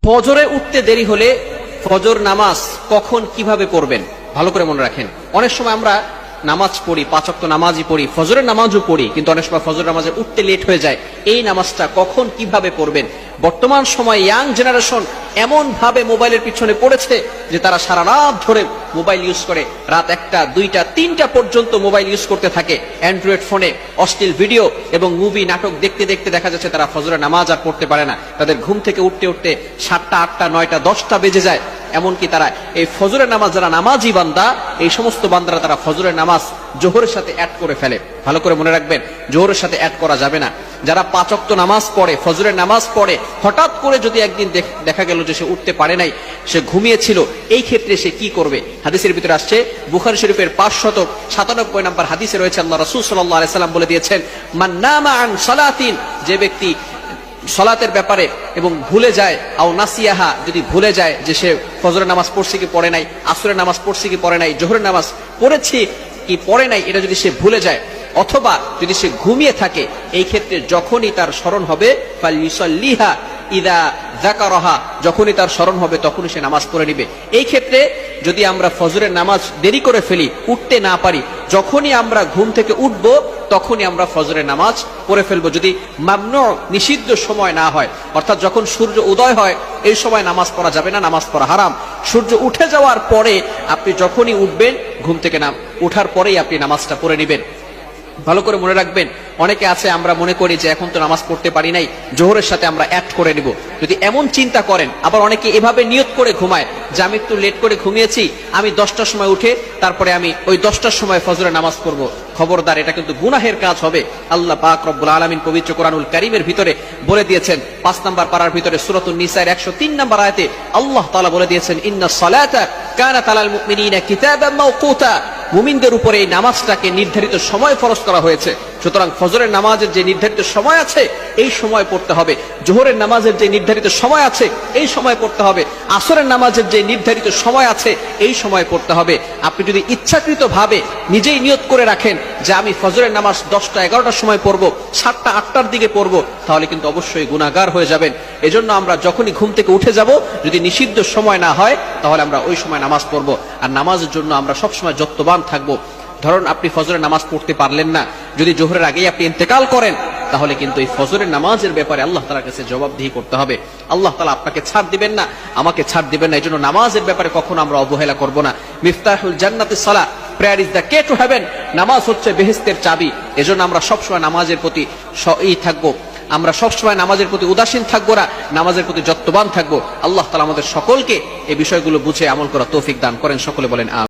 ফজরে উঠতে দেরি হলে ফজর নামাজ কখন কিভাবে পড়বেন ভালো করে মনে রাখেন। অনেক সময় আমরা নামাজ পড়ি, 5 ওয়াক্ত নামাজই পড়ি, ফজরের নামাজও পড়ি, কিন্তু অনেক সময় ফজর নামাজে উঠতে লেট হয়ে যায়। এই নামাজটা কখন কিভাবে পড়বেন? বর্তমান সময় ইয়াং জেনারেশন এমন ভাবে মোবাইলের পিছনে পড়েছে যে তারা সারা রাত ধরে মোবাইল ইউজ করে, রাত 1টা 2টা 3টা পর্যন্ত মোবাইল ইউজ করতে থাকে। অ্যান্ড্রয়েড ফোনে অশ্লীল ভিডিও এবং মুভি নাটক দেখতে দেখতে দেখা যাচ্ছে তারা ফজরের নামাজ আর পড়তে পারে না। তাদের ঘুম থেকে উঠতে উঠতে 7টা 8টা 9টা 10টা বেজে যায়। এমনকি তারা এই ফজরের নামাজ, যারা নামাজি বান্দা, এই সমস্ত বান্দারা তারা ফজরের নামাজ জোহরের সাথে অ্যাড করে ফেলে। ভালো করে মনে রাখবেন, জোহরের সাথে অ্যাড করা যাবে না। যারা 5 ওয়াক্ত নামাজ পড়ে, ফজরের নামাজ পড়ে, হঠাৎ করে যদি একদিন দেখা গেল যে সে উঠতে পারে নাই, সে ঘুমিয়েছিল, এই ক্ষেত্রে সে কি করবে? হাদিসের ভিতরে আসছে, বুখারী শরীফের 597 নম্বর হাদিসে রয়েছে, আল্লাহ রাসূল সাল্লাল্লাহু আলাইহি সাল্লাম বলে দিয়েছেন, মান নামা আন সালাতিন, যে ব্যক্তি সলাতের ব্যাপারে এবং ভুলে যায়, আও নাসিয়াহা, যদি ভুলে যায় যে সে ফজরের নামাজ পড়ছে কি পড়ে নাই, আসরের নামাজ পড়ছে কি পড়ে নাই, জোহরের নামাজ পড়েছে কি পড়ে নাই, এটা যদি সে ভুলে যায়, অথবা যদি সে ঘুমিয়ে থাকে, এই ক্ষেত্রে যখনই তার স্মরণ হবে, ফালইউসাল্লিহা ইদা যাকারাহা, যখনই তার স্মরণ হবে তখনই সে নামাজ পড়ে নিবে। এই ক্ষেত্রে যদি আমরা ফজরের নামাজ দেরি করে ফেলি, উঠতে না পারি, যখনই আমরা ঘুম থেকে উঠব তখনই আমরা ফজরের নামাজ পড়ে ফেলবো, যদি মামনু, নিষিদ্ধ সময় না হয়। অর্থাৎ যখন সূর্য উদয় হয় এই সময় নামাজ পড়া যাবে না, নামাজ পড়া হারাম। সূর্য উঠে যাওয়ার পরে আপনি যখনই উঠবেন, ঘুম থেকে উঠার পরেই আপনি নামাজটা পড়ে নেবেন। ভালো করে মনে রাখবেন, অনেকে আছে আমরা মনে করি যে এখন তো নামাজ পড়তে পারি নাই, জোহরের সাথে আমরা অ্যাড করে নিব। যদি এমন চিন্তা করেন, আবার অনেকে এভাবে নিয়ত করে ঘুমায় যে আমি একটু লেট করে ঘুমিয়েছি, আমি 10টার সময় উঠে তারপরে আমি ওই 10টার সময় ফজরের নামাজ পড়ব। খবরদার, এটা কিন্তু গুনাহের কাজ হবে। আল্লাহ পাক রব্বুল আলামিন পবিত্র কোরআনুল কারীমের ভিতরে বলে দিয়েছেন, 5 নম্বর পারার ভিতরে সূরাতুন নিসার 103 নম্বর আয়াতে আল্লাহ তাআলা বলে দিয়েছেন, ইন্নাস সালাতা কানাত আলাল মুমিনিনা কিতাবাম মাওকুতা, মুমিনদের উপরে এই নামাজটাকে নির্ধারিত সময় ফরজ করা হয়েছে। সুতরাং ফজরের নামাজের যে নির্ধারিত সময় আছে এই সময় পড়তে হবে, জোহরের নামাজের যে নির্ধারিত সময় আছে এই সময় পড়তে হবে, আসরের নামাজের যে নির্ধারিত সময় আছে এই সময় পড়তে হবে। আপনি যদি ইচ্ছাকৃত ভাবে নিজেই নিয়ত করে রাখেন যে আমি ফজরের নামাজ 10টা 11টার সময় পড়বো, 7টা 8টার দিকে পড়বো, তাহলে কিন্তু অবশ্যই গুনাহগার হয়ে যাবেন। এজন্য আমরা যখনই ঘুম থেকে উঠে যাব, যদি নিষিদ্ধ সময় না হয় তাহলে আমরা ওই সময় নামাজ পড়বো। আর নামাজের জন্য আমরা সবসময় যত্নবান থাকবো। ধরুন আপনি ফজরের নামাজ পড়তে পারলেন না, যদি জোহরের আগেই আপনি ইন্তেকাল করেন, তাহলে কিন্তু এই ফজরের নামাজের ব্যাপারে আল্লাহ তাআলার কাছে জবাবদিহি করতে হবে। আল্লাহ তাআলা আপনাকে ছাড় দিবেন না, আমাকে ছাড় দিবেন না। এজন্য নামাজের ব্যাপারে কখনো আমরা অবহেলা করব না। মিফতাহুল জান্নাতিস সালাহ, prayer is the key to heaven. নামাজ হচ্ছে বেহেশতের চাবি। এজন্য আমরা সবসময় নামাজের প্রতি থাকবো, আমরা সবসময় নামাজের প্রতি উদাসীন থাকবো না, নামাজের প্রতি যত্নবান থাকবো। আল্লাহ তাআলা আমাদের সকলকে এই বিষয়গুলো বুঝে আমল করা তৌফিক দান করেন। সকলে বলেন আমিন।